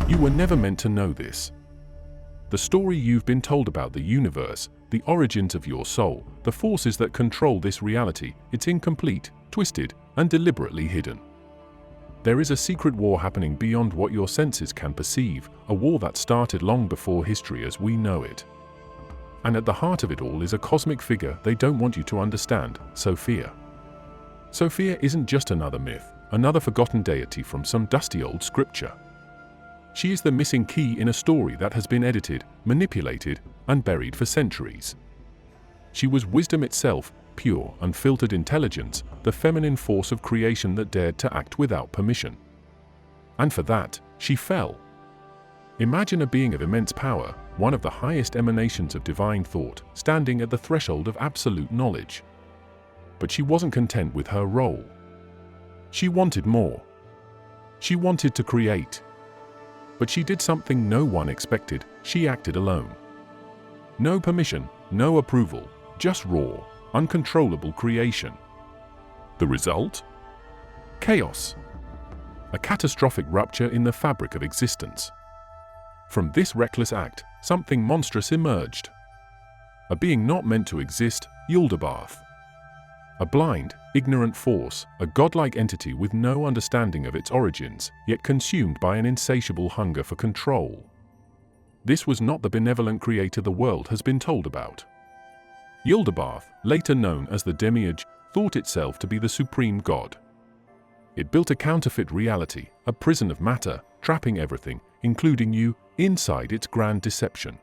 You were never meant to know this. The story you've been told about the universe, the origins of your soul, the forces that control this reality, it's incomplete, twisted, and deliberately hidden. There is a secret war happening beyond what your senses can perceive, a war that started long before history as we know it. And at the heart of it all is a cosmic figure they don't want you to understand, Sophia. Sophia isn't just another myth, another forgotten deity from some dusty old scripture. She is the missing key in a story that has been edited, manipulated, and buried for centuries. She was wisdom itself, pure, unfiltered intelligence, the feminine force of creation that dared to act without permission. And for that, she fell. Imagine a being of immense power, one of the highest emanations of divine thought, standing at the threshold of absolute knowledge. But she wasn't content with her role. She wanted more. She wanted to create. But she did something no one expected. She acted alone. No permission, no approval, just raw, uncontrollable creation. The result? Chaos. A catastrophic rupture in the fabric of existence. From this reckless act, something monstrous emerged. A being not meant to exist, Yaldabaoth. A blind, ignorant force, a godlike entity with no understanding of its origins, yet consumed by an insatiable hunger for control. This was not the benevolent creator the world has been told about. Yaldabaoth, later known as the Demiurge, thought itself to be the supreme god. It built a counterfeit reality, a prison of matter, trapping everything, including you, inside its grand deception.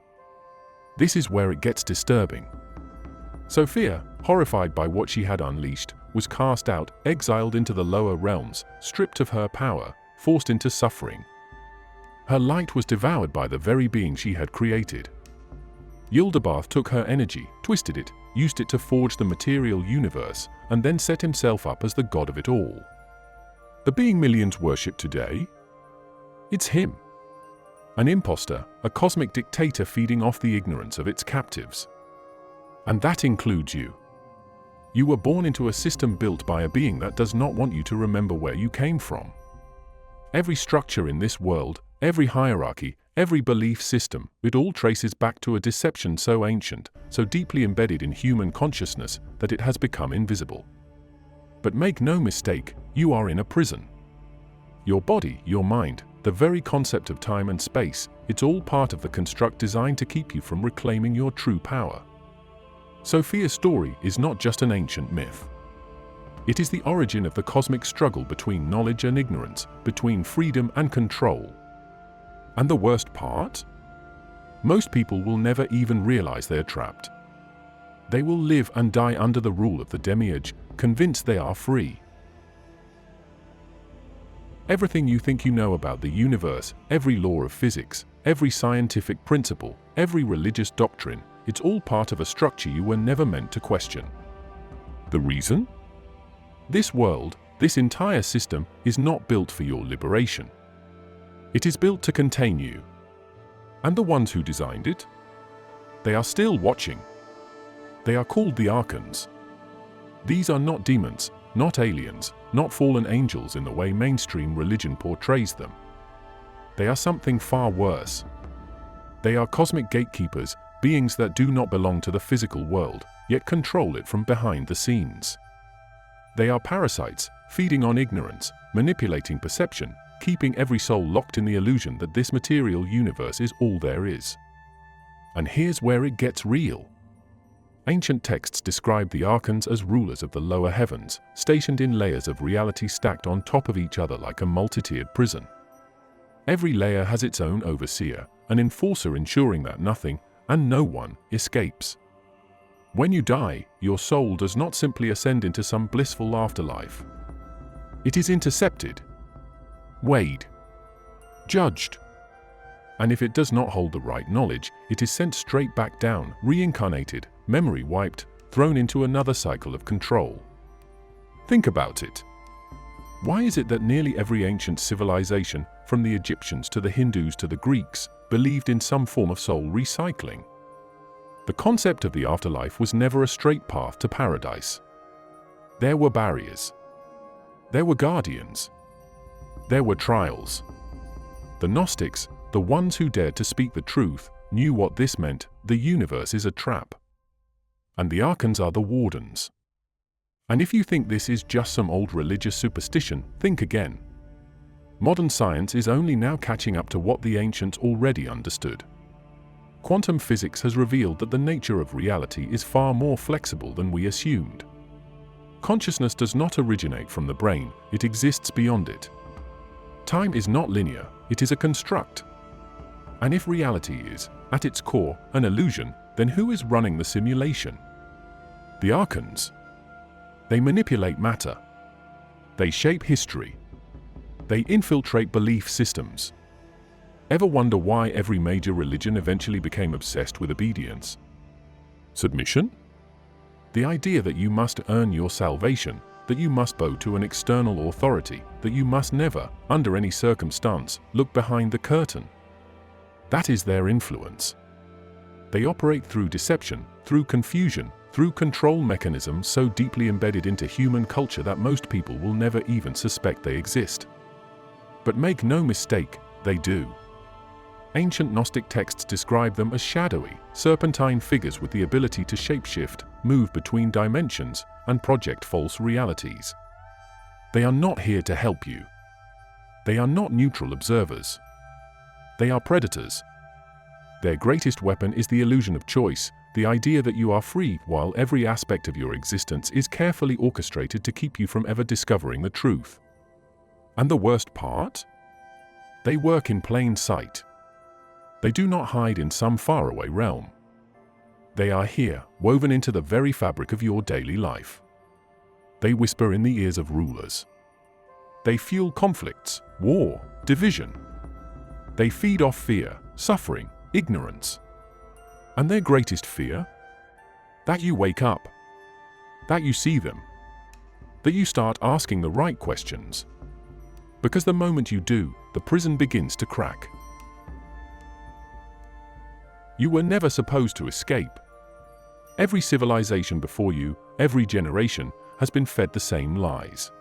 This is where it gets disturbing. Sophia, horrified by what she had unleashed, was cast out, exiled into the lower realms, stripped of her power, forced into suffering. Her light was devoured by the very being she had created. Yaldabaoth took her energy, twisted it, used it to forge the material universe, and then set himself up as the god of it all. The being millions worship today? It's him. An imposter, a cosmic dictator feeding off the ignorance of its captives. And that includes you. You were born into a system built by a being that does not want you to remember where you came from. Every structure in this world, every hierarchy, every belief system, it all traces back to a deception so ancient, so deeply embedded in human consciousness that it has become invisible. But make no mistake, you are in a prison. Your body, your mind, the very concept of time and space, it's all part of the construct designed to keep you from reclaiming your true power. Sophia's story is not just an ancient myth. It is the origin of the cosmic struggle between knowledge and ignorance, between freedom and control. And the worst part? Most people will never even realize they are trapped. They will live and die under the rule of the Demiurge, convinced they are free. Everything you think you know about the universe, every law of physics, every scientific principle, every religious doctrine, it's all part of a structure you were never meant to question. The reason? This world, this entire system, is not built for your liberation. It is built to contain you. And the ones who designed it? They are still watching. They are called the Archons. These are not demons, not aliens, not fallen angels in the way mainstream religion portrays them. They are something far worse. They are cosmic gatekeepers, beings that do not belong to the physical world, yet control it from behind the scenes. They are parasites, feeding on ignorance, manipulating perception, keeping every soul locked in the illusion that this material universe is all there is. And here's where it gets real. Ancient texts describe the Archons as rulers of the lower heavens, stationed in layers of reality stacked on top of each other like a multi-tiered prison. Every layer has its own overseer, an enforcer ensuring that nothing, and no one, escapes. When you die, your soul does not simply ascend into some blissful afterlife. It is intercepted, weighed, judged. And if it does not hold the right knowledge, it is sent straight back down, reincarnated, memory wiped, thrown into another cycle of control. Think about it. Why is it that nearly every ancient civilization, from the Egyptians to the Hindus to the Greeks, believed in some form of soul recycling? The concept of the afterlife was never a straight path to paradise. There were barriers. There were guardians. There were trials. The Gnostics, the ones who dared to speak the truth, knew what this meant: the universe is a trap. And the Archons are the wardens. And if you think this is just some old religious superstition, think again. Modern science is only now catching up to what the ancients already understood. Quantum physics has revealed that the nature of reality is far more flexible than we assumed. Consciousness does not originate from the brain, it exists beyond it. Time is not linear, it is a construct. And if reality is, at its core, an illusion, then who is running the simulation? The Archons. They manipulate matter. They shape history. They infiltrate belief systems. Ever wonder why every major religion eventually became obsessed with obedience? Submission? The idea that you must earn your salvation, that you must bow to an external authority, that you must never, under any circumstance, look behind the curtain. That is their influence. They operate through deception, through confusion, through control mechanisms so deeply embedded into human culture that most people will never even suspect they exist. But make no mistake, they do. Ancient Gnostic texts describe them as shadowy, serpentine figures with the ability to shapeshift, move between dimensions, and project false realities. They are not here to help you. They are not neutral observers. They are predators. Their greatest weapon is the illusion of choice, the idea that you are free while every aspect of your existence is carefully orchestrated to keep you from ever discovering the truth. And the worst part? They work in plain sight. They do not hide in some faraway realm. They are here, woven into the very fabric of your daily life. They whisper in the ears of rulers. They fuel conflicts, war, division. They feed off fear, suffering, ignorance. And their greatest fear? That you wake up. That you see them. That you start asking the right questions. Because the moment you do, the prison begins to crack. You were never supposed to escape. Every civilization before you, every generation, has been fed the same lies.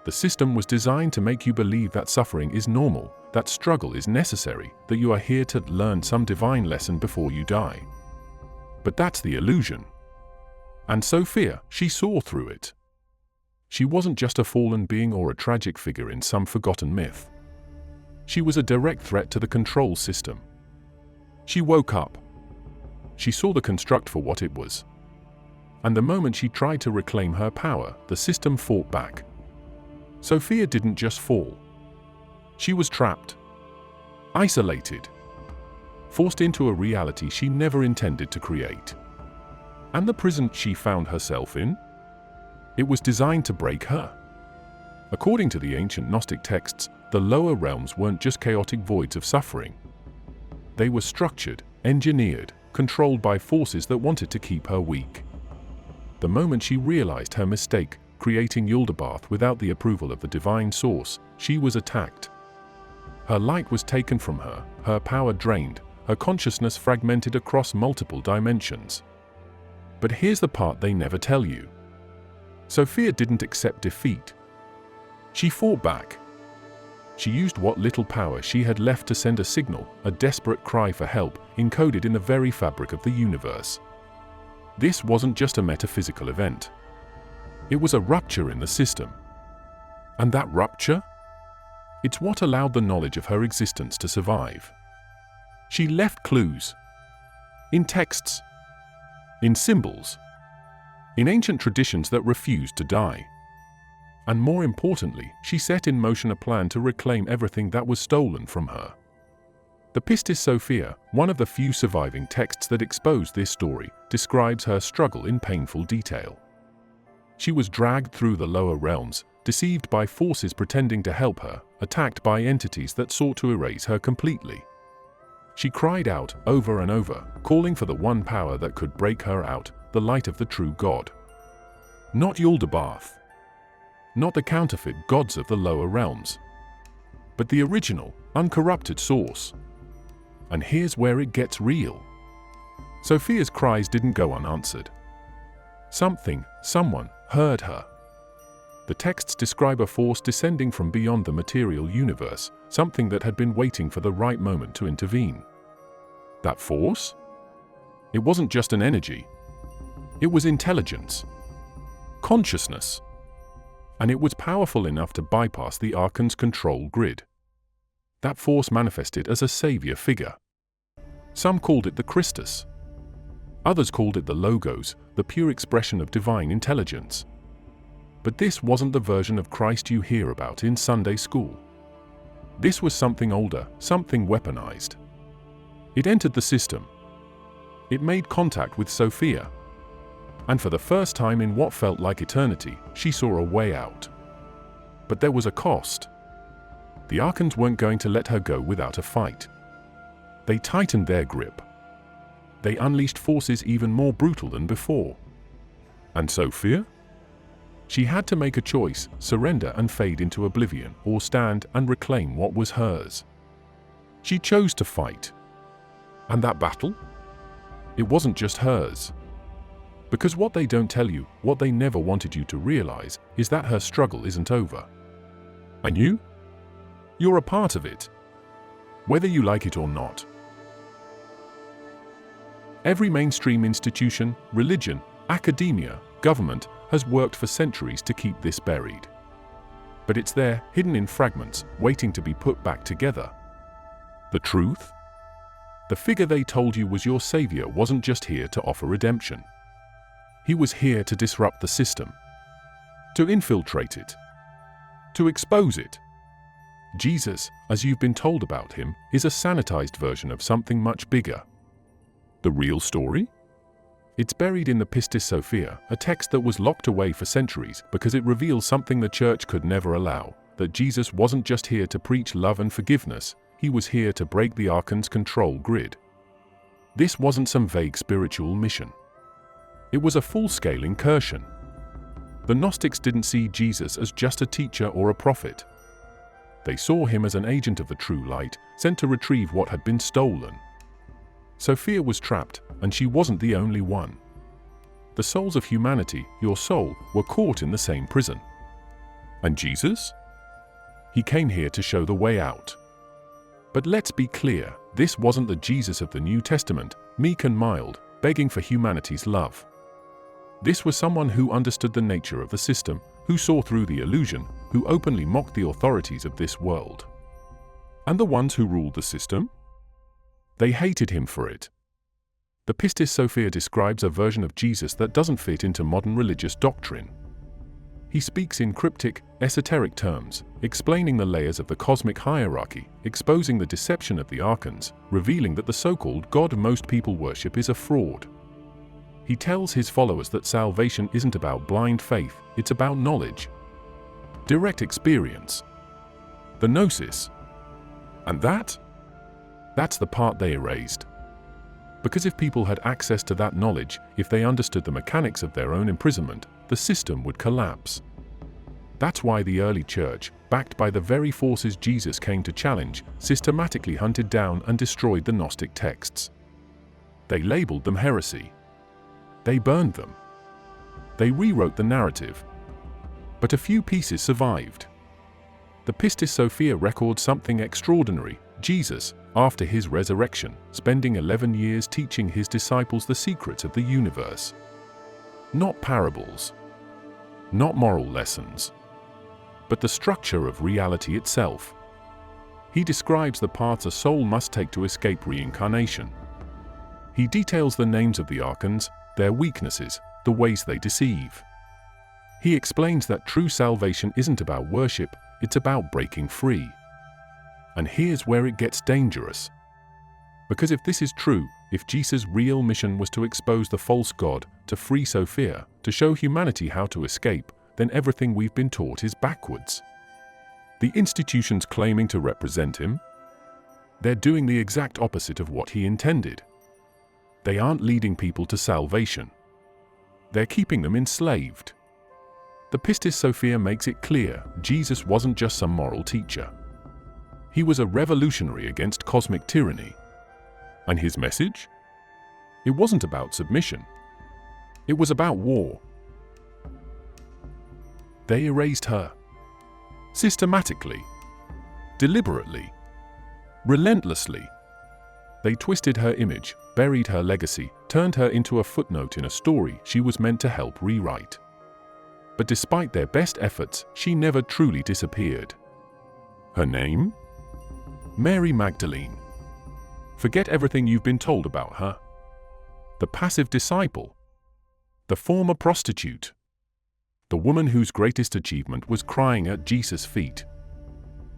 The system was designed to make you believe that suffering is normal, that struggle is necessary, that you are here to learn some divine lesson before you die. But that's the illusion. And Sophia, she saw through it. She wasn't just a fallen being or a tragic figure in some forgotten myth. She was a direct threat to the control system. She woke up. She saw the construct for what it was. And the moment she tried to reclaim her power, the system fought back. Sophia didn't just fall. She was trapped, isolated, forced into a reality she never intended to create. And the prison she found herself in? It was designed to break her. According to the ancient Gnostic texts, the lower realms weren't just chaotic voids of suffering. They were structured, engineered, controlled by forces that wanted to keep her weak. The moment she realized her mistake, creating Yaldabaoth without the approval of the divine source, she was attacked. Her light was taken from her, her power drained, her consciousness fragmented across multiple dimensions. But here's the part they never tell you. Sophia didn't accept defeat. She fought back. She used what little power she had left to send a signal, a desperate cry for help, encoded in the very fabric of the universe. This wasn't just a metaphysical event. It was a rupture in the system. And that rupture? It's what allowed the knowledge of her existence to survive. She left clues. In texts. In symbols. In ancient traditions that refused to die. And more importantly, she set in motion a plan to reclaim everything that was stolen from her. The Pistis Sophia, one of the few surviving texts that expose this story, describes her struggle in painful detail. She was dragged through the lower realms, deceived by forces pretending to help her, attacked by entities that sought to erase her completely. She cried out over and over, calling for the one power that could break her out, the light of the true God. Not Yaldabaoth. Not the counterfeit gods of the lower realms. But the original, uncorrupted source. And here's where it gets real. Sophia's cries didn't go unanswered. Someone heard her. The texts describe a force descending from beyond the material universe, something that had been waiting for the right moment to intervene. That force? It wasn't just an energy. It was intelligence, consciousness, and it was powerful enough to bypass the Archons' control grid. That force manifested as a savior figure. Some called it the Christus. Others called it the Logos, the pure expression of divine intelligence. But this wasn't the version of Christ you hear about in Sunday school. This was something older, something weaponized. It entered the system. It made contact with Sophia. And for the first time in what felt like eternity, she saw a way out. But there was a cost. The Archons weren't going to let her go without a fight. They tightened their grip. They unleashed forces even more brutal than before. And Sophia? She had to make a choice, surrender and fade into oblivion, or stand and reclaim what was hers. She chose to fight. And that battle? It wasn't just hers. Because what they don't tell you, what they never wanted you to realize, is that her struggle isn't over. And you? You're a part of it. Whether you like it or not. Every mainstream institution, religion, academia, government has worked for centuries to keep this buried. But it's there, hidden in fragments, waiting to be put back together. The truth? The figure they told you was your savior wasn't just here to offer redemption. He was here to disrupt the system, to infiltrate it, to expose it. Jesus, as you've been told about him, is a sanitized version of something much bigger. The real story? It's buried in the Pistis Sophia, a text that was locked away for centuries because it reveals something the church could never allow, that Jesus wasn't just here to preach love and forgiveness, he was here to break the Archons' control grid. This wasn't some vague spiritual mission. It was a full-scale incursion. The Gnostics didn't see Jesus as just a teacher or a prophet. They saw him as an agent of the true light, sent to retrieve what had been stolen. Sophia was trapped, and she wasn't the only one. The souls of humanity, your soul, were caught in the same prison. And Jesus? He came here to show the way out. But let's be clear, this wasn't the Jesus of the New Testament, meek and mild, begging for humanity's love. This was someone who understood the nature of the system, who saw through the illusion, who openly mocked the authorities of this world. And the ones who ruled the system? They hated him for it. The Pistis Sophia describes a version of Jesus that doesn't fit into modern religious doctrine. He speaks in cryptic, esoteric terms, explaining the layers of the cosmic hierarchy, exposing the deception of the Archons, revealing that the so-called God most people worship is a fraud. He tells his followers that salvation isn't about blind faith, it's about knowledge, direct experience, the gnosis. And that's the part they erased. Because if people had access to that knowledge, if they understood the mechanics of their own imprisonment, the system would collapse. That's why the early church, backed by the very forces Jesus came to challenge, systematically hunted down and destroyed the Gnostic texts. They labeled them heresy. They burned them. They rewrote the narrative. But a few pieces survived. The Pistis Sophia records something extraordinary. Jesus, after his resurrection, spending 11 years teaching his disciples the secrets of the universe. Not parables, not moral lessons, but the structure of reality itself. He describes the paths a soul must take to escape reincarnation. He details the names of the Archons, their weaknesses, the ways they deceive. He explains that true salvation isn't about worship, it's about breaking free. And here's where it gets dangerous. Because if this is true, if Jesus' real mission was to expose the false god, to free Sophia, to show humanity how to escape, then everything we've been taught is backwards. The institutions claiming to represent him? They're doing the exact opposite of what he intended. They aren't leading people to salvation. They're keeping them enslaved. The Pistis Sophia makes it clear Jesus wasn't just some moral teacher. He was a revolutionary against cosmic tyranny. And his message? It wasn't about submission. It was about war. They erased her. Systematically. Deliberately. Relentlessly. They twisted her image, buried her legacy, turned her into a footnote in a story she was meant to help rewrite. But despite their best efforts, she never truly disappeared. Her name? Mary Magdalene. Forget everything you've been told about her. The passive disciple. The former prostitute. The woman whose greatest achievement was crying at Jesus' feet.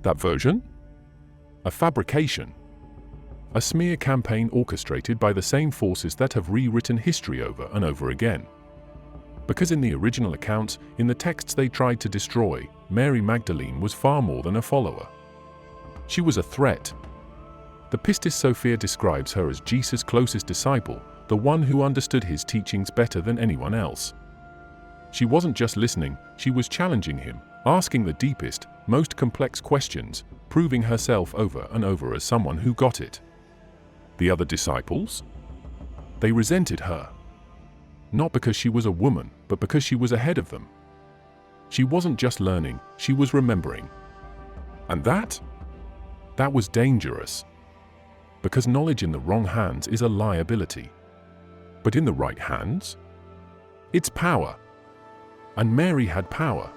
That version? A fabrication. A smear campaign orchestrated by the same forces that have rewritten history over and over again. Because in the original accounts, in the texts they tried to destroy, Mary Magdalene was far more than a follower. She was a threat. The Pistis Sophia describes her as Jesus' closest disciple, the one who understood his teachings better than anyone else. She wasn't just listening, she was challenging him, asking the deepest, most complex questions, proving herself over and over as someone who got it. The other disciples? They resented her. Not because she was a woman, but because she was ahead of them. She wasn't just learning, she was remembering. And that was dangerous. Because knowledge in the wrong hands is a liability. But in the right hands? It's power. And Mary had power.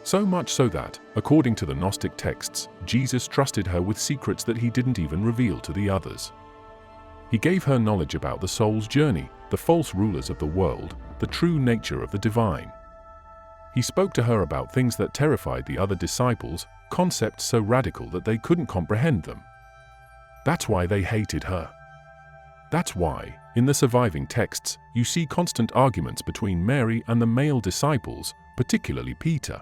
So much so that, according to the Gnostic texts, Jesus trusted her with secrets that he didn't even reveal to the others. He gave her knowledge about the soul's journey, the false rulers of the world, the true nature of the divine. He spoke to her about things that terrified the other disciples, concepts so radical that they couldn't comprehend them. That's why they hated her. That's why, in the surviving texts, you see constant arguments between Mary and the male disciples, particularly Peter.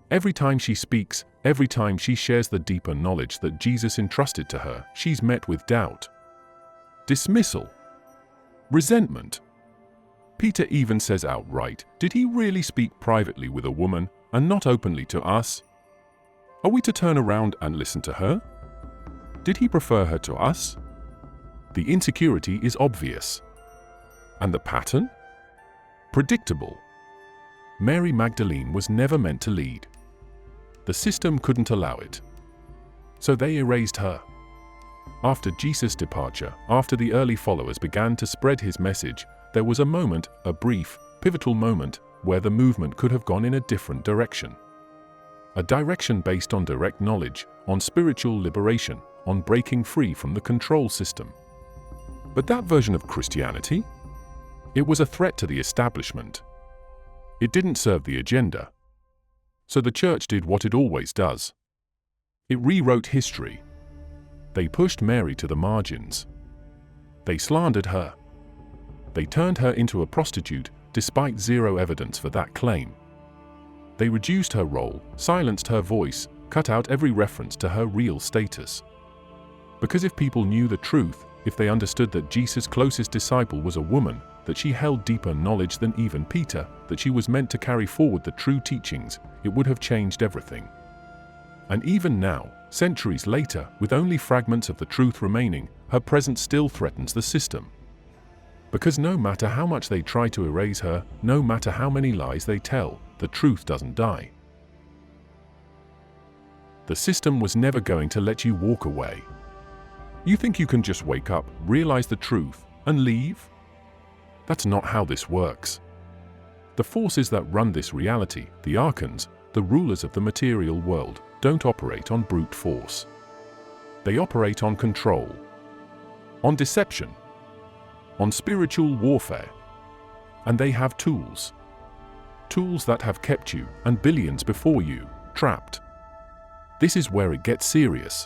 Every time she speaks, every time she shares the deeper knowledge that Jesus entrusted to her, she's met with doubt, dismissal, resentment. Peter even says outright, did he really speak privately with a woman and not openly to us? Are we to turn around and listen to her? Did he prefer her to us? The insecurity is obvious. And the pattern? Predictable. Mary Magdalene was never meant to lead. The system couldn't allow it. So they erased her. After Jesus' departure, after the early followers began to spread his message, there was a moment, a brief, pivotal moment, where the movement could have gone in a different direction. A direction based on direct knowledge, on spiritual liberation, on breaking free from the control system. But that version of Christianity? It was a threat to the establishment. It didn't serve the agenda. So the church did what it always does. It rewrote history. They pushed Mary to the margins. They slandered her. They turned her into a prostitute, despite zero evidence for that claim. They reduced her role, silenced her voice, cut out every reference to her real status. Because if people knew the truth, if they understood that Jesus' closest disciple was a woman, that she held deeper knowledge than even Peter, that she was meant to carry forward the true teachings, it would have changed everything. And even now, centuries later, with only fragments of the truth remaining, her presence still threatens the system. Because no matter how much they try to erase her, no matter how many lies they tell, the truth doesn't die. The system was never going to let you walk away. You think you can just wake up, realize the truth, and leave? That's not how this works. The forces that run this reality, the Archons, the rulers of the material world, don't operate on brute force. They operate on control, on deception, on spiritual warfare. And they have tools. Tools that have kept you, and billions before you, trapped. This is where it gets serious.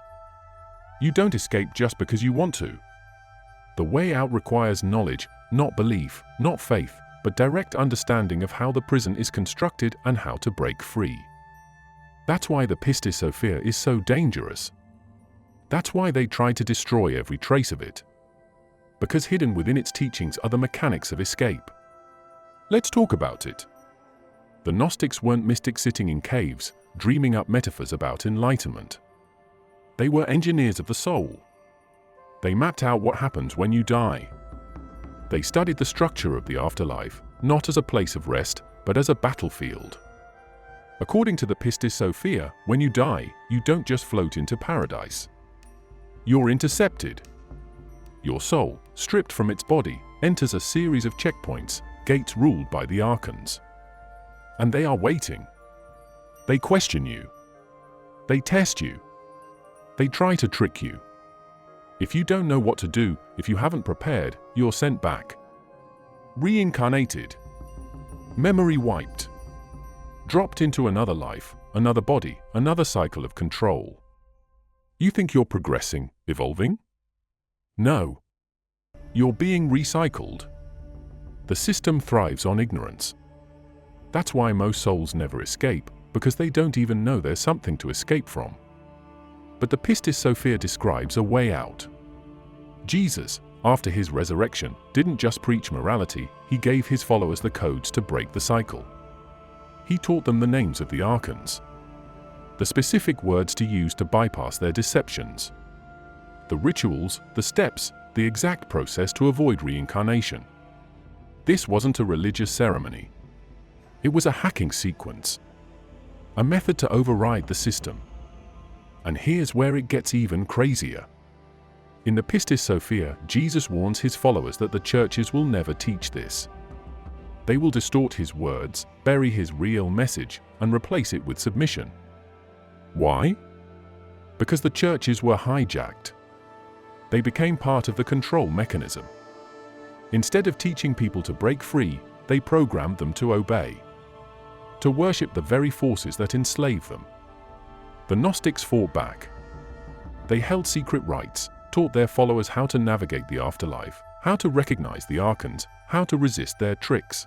You don't escape just because you want to. The way out requires knowledge, not belief, not faith, but direct understanding of how the prison is constructed and how to break free. That's why the Pistis Sophia is so dangerous. That's why they try to destroy every trace of it. Because hidden within its teachings are the mechanics of escape. Let's talk about it. The Gnostics weren't mystics sitting in caves, dreaming up metaphors about enlightenment. They were engineers of the soul. They mapped out what happens when you die. They studied the structure of the afterlife, not as a place of rest, but as a battlefield. According to the Pistis Sophia, when you die, you don't just float into paradise. You're intercepted. Your soul, stripped from its body, enters a series of checkpoints, gates ruled by the Archons. And they are waiting. They question you. They test you. They try to trick you. If you don't know what to do, if you haven't prepared, you're sent back. Reincarnated. Memory wiped. Dropped into another life, another body, another cycle of control. You think you're progressing, evolving? No. You're being recycled. The system thrives on ignorance. That's why most souls never escape, because they don't even know there's something to escape from. But the Pistis Sophia describes a way out. Jesus, after his resurrection, didn't just preach morality, he gave his followers the codes to break the cycle. He taught them the names of the Archons, the specific words to use to bypass their deceptions, the rituals, the steps, the exact process to avoid reincarnation. This wasn't a religious ceremony. It was a hacking sequence, a method to override the system. And here's where it gets even crazier. In the Pistis Sophia, Jesus warns his followers that the churches will never teach this. They will distort his words, bury his real message, and replace it with submission. Why? Because the churches were hijacked. They became part of the control mechanism. Instead of teaching people to break free, they programmed them to obey, to worship the very forces that enslave them. The Gnostics fought back. They held secret rites, taught their followers how to navigate the afterlife, how to recognize the Archons, how to resist their tricks.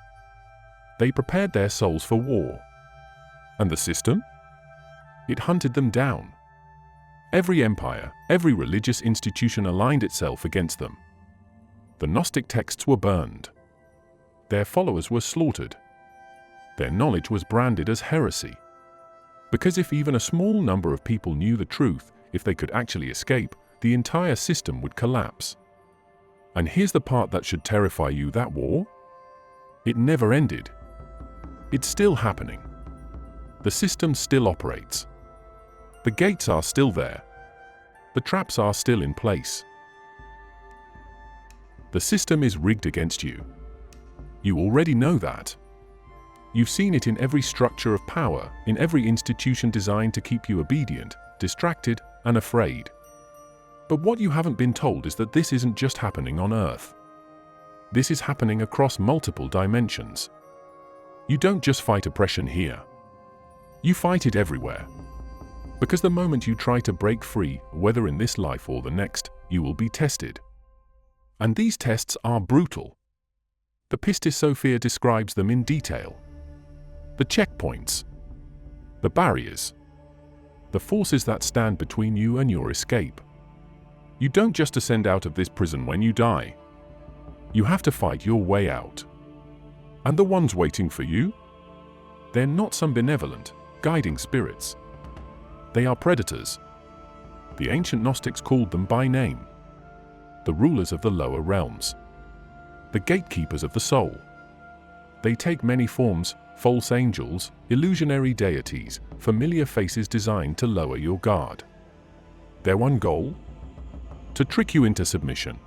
They prepared their souls for war. And the system? It hunted them down. Every empire, every religious institution aligned itself against them. The Gnostic texts were burned. Their followers were slaughtered. Their knowledge was branded as heresy. Because if even a small number of people knew the truth, if they could actually escape, the entire system would collapse. And here's the part that should terrify you: that war? It never ended. It's still happening. The system still operates. The gates are still there. The traps are still in place. The system is rigged against you. You already know that. You've seen it in every structure of power, in every institution designed to keep you obedient, distracted, and afraid. But what you haven't been told is that this isn't just happening on Earth. This is happening across multiple dimensions. You don't just fight oppression here. You fight it everywhere. Because the moment you try to break free, whether in this life or the next, you will be tested. And these tests are brutal. The Pistis Sophia describes them in detail. The checkpoints, the barriers, the forces that stand between you and your escape. You don't just ascend out of this prison when you die. You have to fight your way out. And the ones waiting for you? They're not some benevolent, guiding spirits. They are predators. The ancient Gnostics called them by name. The rulers of the lower realms. The gatekeepers of the soul. They take many forms: false angels, illusionary deities, familiar faces designed to lower your guard. Their one goal? To trick you into submission.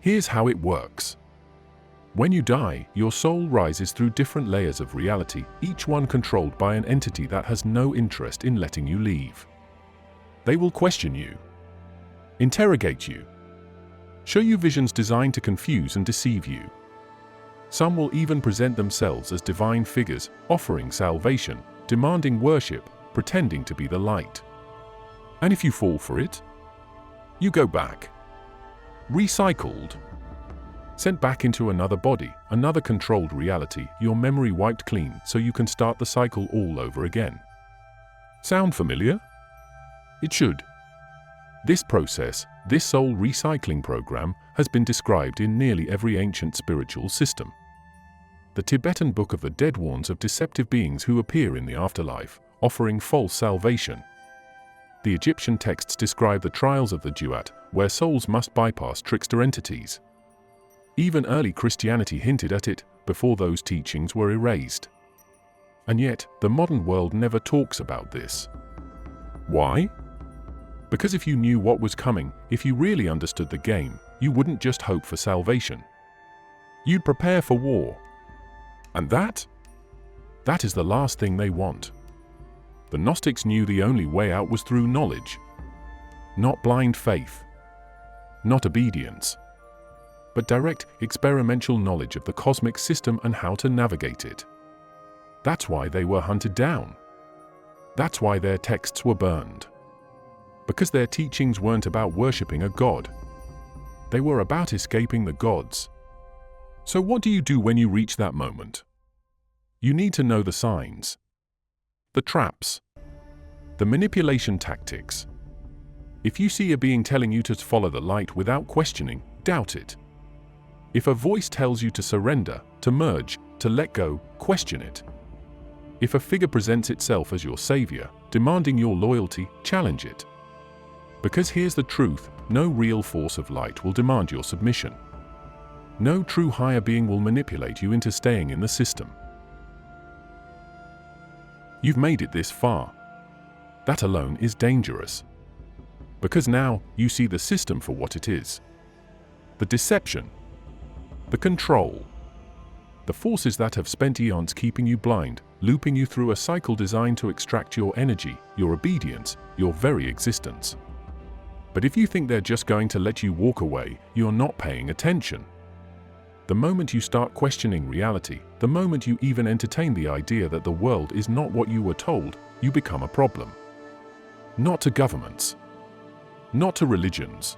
Here's how it works. When you die, your soul rises through different layers of reality, each one controlled by an entity that has no interest in letting you leave. They will question you, interrogate you, show you visions designed to confuse and deceive you. Some will even present themselves as divine figures, offering salvation, demanding worship, pretending to be the light. And if you fall for it, you go back. Recycled. Sent back into another body, another controlled reality, your memory wiped clean so you can start the cycle all over again. Sound familiar? It should. This process, this soul recycling program, has been described in nearly every ancient spiritual system. The Tibetan Book of the Dead warns of deceptive beings who appear in the afterlife, offering false salvation. The Egyptian texts describe the trials of the duat, where souls must bypass trickster entities. Even early Christianity hinted at it, before those teachings were erased. And yet, the modern world never talks about this. Why? Because if you knew what was coming, if you really understood the game, you wouldn't just hope for salvation. You'd prepare for war. And that is the last thing they want. The Gnostics knew the only way out was through knowledge. Not blind faith. Not obedience. But direct, experimental knowledge of the cosmic system and how to navigate it. That's why they were hunted down. That's why their texts were burned. Because their teachings weren't about worshipping a god. They were about escaping the gods. So what do you do when you reach that moment? You need to know the signs. The traps. The manipulation tactics. If you see a being telling you to follow the light without questioning, doubt it. If a voice tells you to surrender, to merge, to let go, question it. If a figure presents itself as your savior, demanding your loyalty, challenge it. Because here's the truth, no real force of light will demand your submission. No true higher being will manipulate you into staying in the system. You've made it this far. That alone is dangerous. Because now, you see the system for what it is. The deception. The control. The forces that have spent eons keeping you blind, looping you through a cycle designed to extract your energy, your obedience, your very existence. But if you think they're just going to let you walk away, you're not paying attention. The moment you start questioning reality, the moment you even entertain the idea that the world is not what you were told, you become a problem. Not to governments. Not to religions.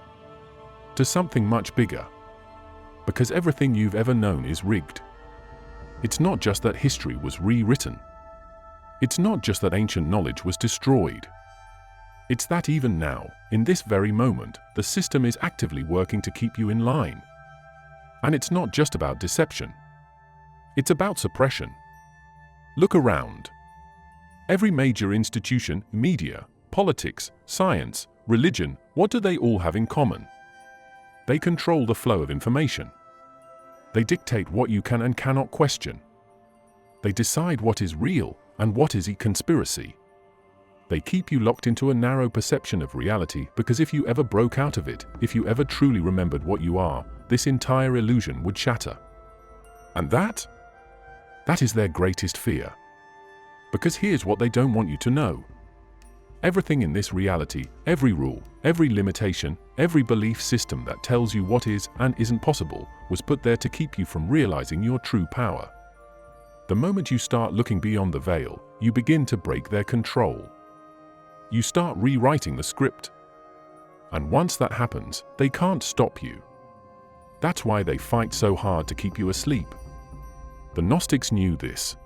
To something much bigger. Because everything you've ever known is rigged. It's not just that history was rewritten. It's not just that ancient knowledge was destroyed. It's that even now, in this very moment, the system is actively working to keep you in line. And it's not just about deception. It's about suppression. Look around. Every major institution, media, politics, science, religion, what do they all have in common? They control the flow of information. They dictate what you can and cannot question. They decide what is real and what is a conspiracy. They keep you locked into a narrow perception of reality because if you ever broke out of it, if you ever truly remembered what you are, this entire illusion would shatter. And that is their greatest fear. Because here's what they don't want you to know. Everything in this reality, every rule, every limitation, every belief system that tells you what is and isn't possible, was put there to keep you from realizing your true power. The moment you start looking beyond the veil, you begin to break their control. You start rewriting the script. And once that happens, they can't stop you. That's why they fight so hard to keep you asleep. The Gnostics knew this.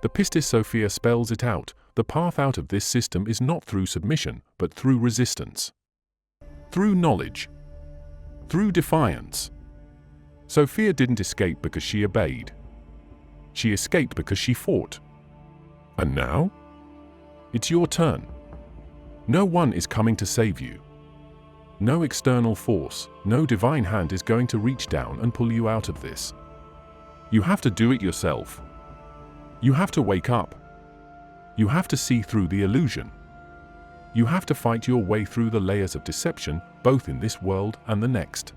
The Pistis Sophia spells it out. The path out of this system is not through submission, but through resistance. Through knowledge. Through defiance. Sophia didn't escape because she obeyed. She escaped because she fought. And now? It's your turn. No one is coming to save you. No external force, no divine hand is going to reach down and pull you out of this. You have to do it yourself. You have to wake up. You have to see through the illusion. You have to fight your way through the layers of deception, both in this world and the next.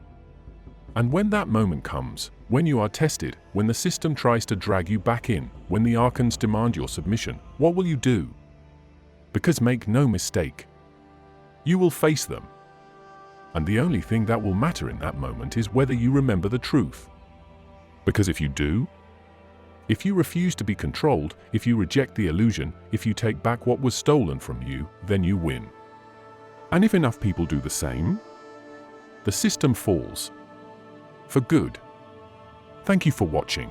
And when that moment comes, when you are tested, when the system tries to drag you back in, when the Archons demand your submission, what will you do? Because make no mistake, you will face them. And the only thing that will matter in that moment is whether you remember the truth. Because if you do, if you refuse to be controlled, if you reject the illusion, if you take back what was stolen from you, then you win. And if enough people do the same, the system falls. For good. Thank you for watching.